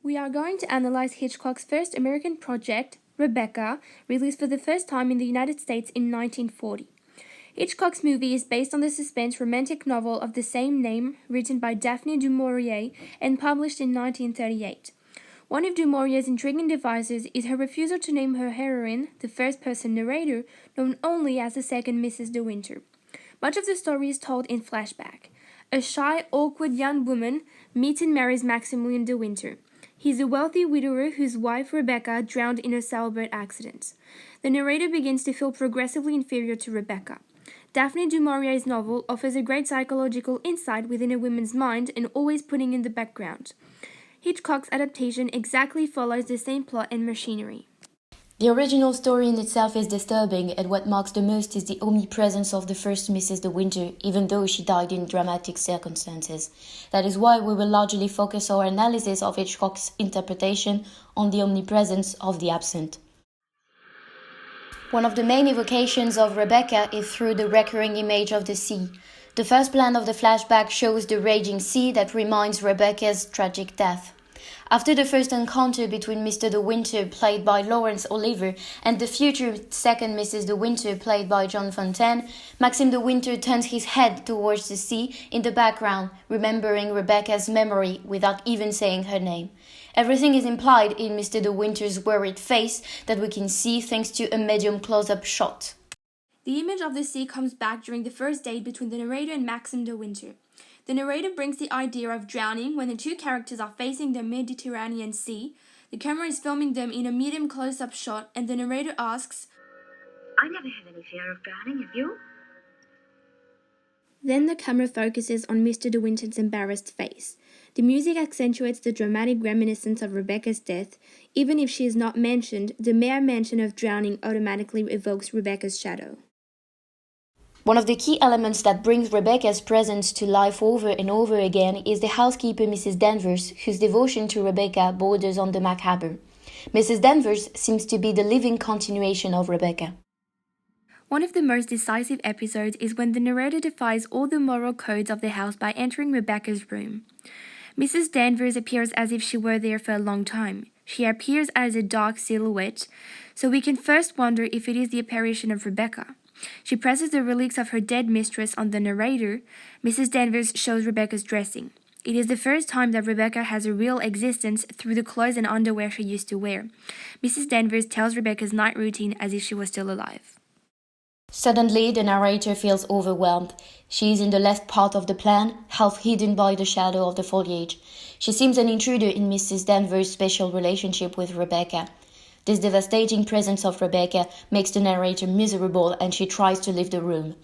We are going to analyze Hitchcock's first American project, Rebecca, released for the first time in the United States in 1940. Hitchcock's movie is based on the suspense romantic novel of the same name, written by Daphne du Maurier and published in 1938. One of du Maurier's intriguing devices is her refusal to name her heroine, the first-person narrator, known only as the second Mrs. De Winter. Much of the story is told in flashback. A shy, awkward young woman meets and marries Maximilian De Winter. He is a wealthy widower whose wife, Rebecca, drowned in a sailboat accident. The narrator begins to feel progressively inferior to Rebecca. Daphne du Maurier's novel offers a great psychological insight within a woman's mind and always putting in the background. Hitchcock's adaptation exactly follows the same plot and machinery. The original story in itself is disturbing, and what marks the most is the omnipresence of the first Mrs. De Winter, even though she died in dramatic circumstances. That is why we will largely focus our analysis of Hitchcock's interpretation on the omnipresence of the absent. One of the main evocations of Rebecca is through the recurring image of the sea. The first plan of the flashback shows the raging sea that reminds Rebecca's tragic death. After the first encounter between Mr. De Winter, played by Laurence Olivier, and the future second Mrs. De Winter, played by John Fontaine, Maxime De Winter turns his head towards the sea in the background, remembering Rebecca's memory without even saying her name. Everything is implied in Mr. De Winter's worried face that we can see thanks to a medium close-up shot. The image of the sea comes back during the first date between the narrator and Maxime De Winter. The narrator brings the idea of drowning when the two characters are facing the Mediterranean Sea. The camera is filming them in a medium close-up shot, and the narrator asks, "I never have any fear of drowning, have you?" Then the camera focuses on Mr. De Winter's embarrassed face. The music accentuates the dramatic reminiscence of Rebecca's death. Even if she is not mentioned, the mere mention of drowning automatically evokes Rebecca's shadow. One of the key elements that brings Rebecca's presence to life over and over again is the housekeeper Mrs. Danvers, whose devotion to Rebecca borders on the macabre. Mrs. Danvers seems to be the living continuation of Rebecca. One of the most decisive episodes is when the narrator defies all the moral codes of the house by entering Rebecca's room. Mrs. Danvers appears as if she were there for a long time. She appears as a dark silhouette, so we can first wonder if it is the apparition of Rebecca. She presses the relics of her dead mistress on the narrator. Mrs. Danvers shows Rebecca's dressing. It is the first time that Rebecca has a real existence through the clothes and underwear she used to wear. Mrs. Danvers tells Rebecca's night routine as if she was still alive. Suddenly, the narrator feels overwhelmed. She is in the left part of the plan, half hidden by the shadow of the foliage. She seems an intruder in Mrs. Danvers' special relationship with Rebecca. This devastating presence of Rebecca makes the narrator miserable, and she tries to leave the room.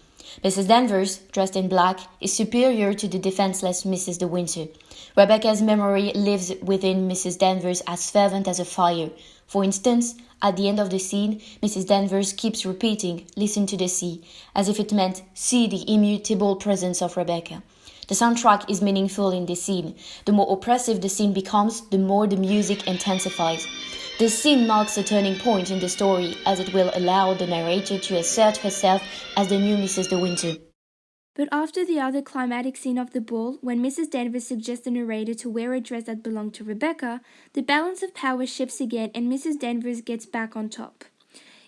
Mrs. Danvers, dressed in black, is superior to the defenseless Mrs. De Winter. Rebecca's memory lives within Mrs. Danvers as fervent as a fire. For instance, at the end of the scene, Mrs. Danvers keeps repeating, "Listen to the sea," as if it meant, "See the immutable presence of Rebecca." The soundtrack is meaningful in this scene. The more oppressive the scene becomes, the more the music intensifies. This scene marks a turning point in the story, as it will allow the narrator to assert herself as the new Mrs. De Winter. But after the other climatic scene of the ball, when Mrs. Danvers suggests the narrator to wear a dress that belonged to Rebecca, the balance of power shifts again and Mrs. Danvers gets back on top.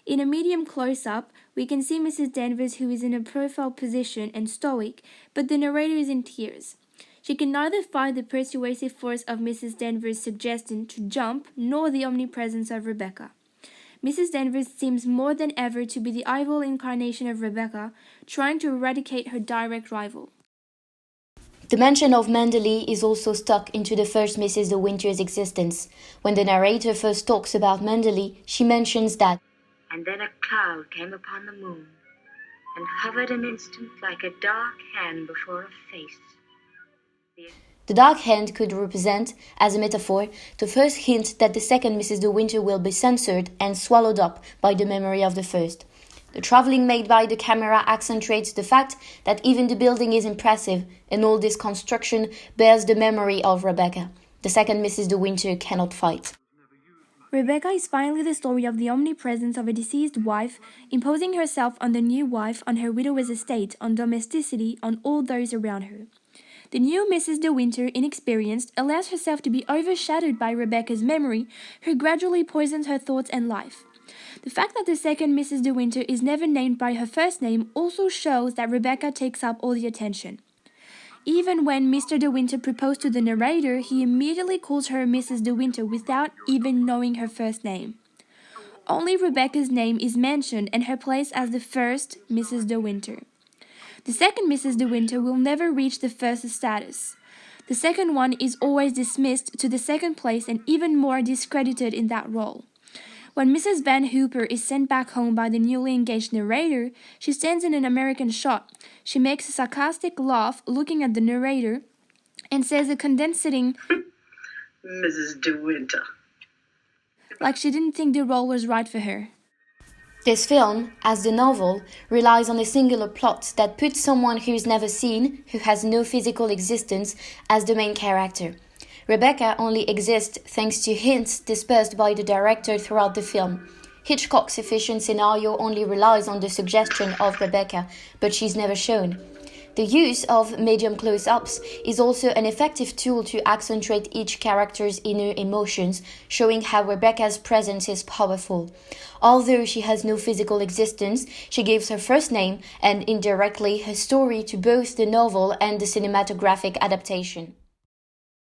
In a medium close-up, we can see Mrs. Danvers, who is in a profile position and stoic, but the narrator is in tears. She can neither fight the persuasive force of Mrs. Danvers' suggestion to jump, nor the omnipresence of Rebecca. Mrs. Danvers seems more than ever to be the evil incarnation of Rebecca, trying to eradicate her direct rival. The mention of Manderley is also stuck into the first Mrs. De Winter's existence. When the narrator first talks about Manderley, she mentions that, "And then a cloud came upon the moon, and hovered an instant like a dark hand before a face." the dark hand could represent, as a metaphor, the first hint that the second Mrs. De Winter will be censored and swallowed up by the memory of the first. The travelling made by the camera accentuates the fact that even the building is impressive, and all this construction bears the memory of Rebecca. The second Mrs. De Winter cannot fight. Rebecca is finally the story of the omnipresence of a deceased wife, imposing herself on the new wife, on her widow's estate, on domesticity, on all those around her. The new Mrs. De Winter, inexperienced, allows herself to be overshadowed by Rebecca's memory, who gradually poisons her thoughts and life. The fact that the second Mrs. De Winter is never named by her first name also shows that Rebecca takes up all the attention. Even when Mr. De Winter proposed to the narrator, he immediately calls her Mrs. De Winter without even knowing her first name. Only Rebecca's name is mentioned and her place as the first Mrs. De Winter. The second Mrs. De Winter will never reach the first status. The second one is always dismissed to the second place and even more discredited in that role. When Mrs. Van Hooper is sent back home by the newly engaged narrator, she stands in an American shot. She makes a sarcastic laugh looking at the narrator and says a condescending Mrs. De Winter. Like she didn't think the role was right for her. This film, as the novel, relies on a singular plot that puts someone who is never seen, who has no physical existence, as the main character. Rebecca only exists thanks to hints dispersed by the director throughout the film. Hitchcock's efficient scenario only relies on the suggestion of Rebecca, but she's never shown. The use of medium close-ups is also an effective tool to accentuate each character's inner emotions, showing how Rebecca's presence is powerful. Although she has no physical existence, she gives her first name and indirectly her story to both the novel and the cinematographic adaptation.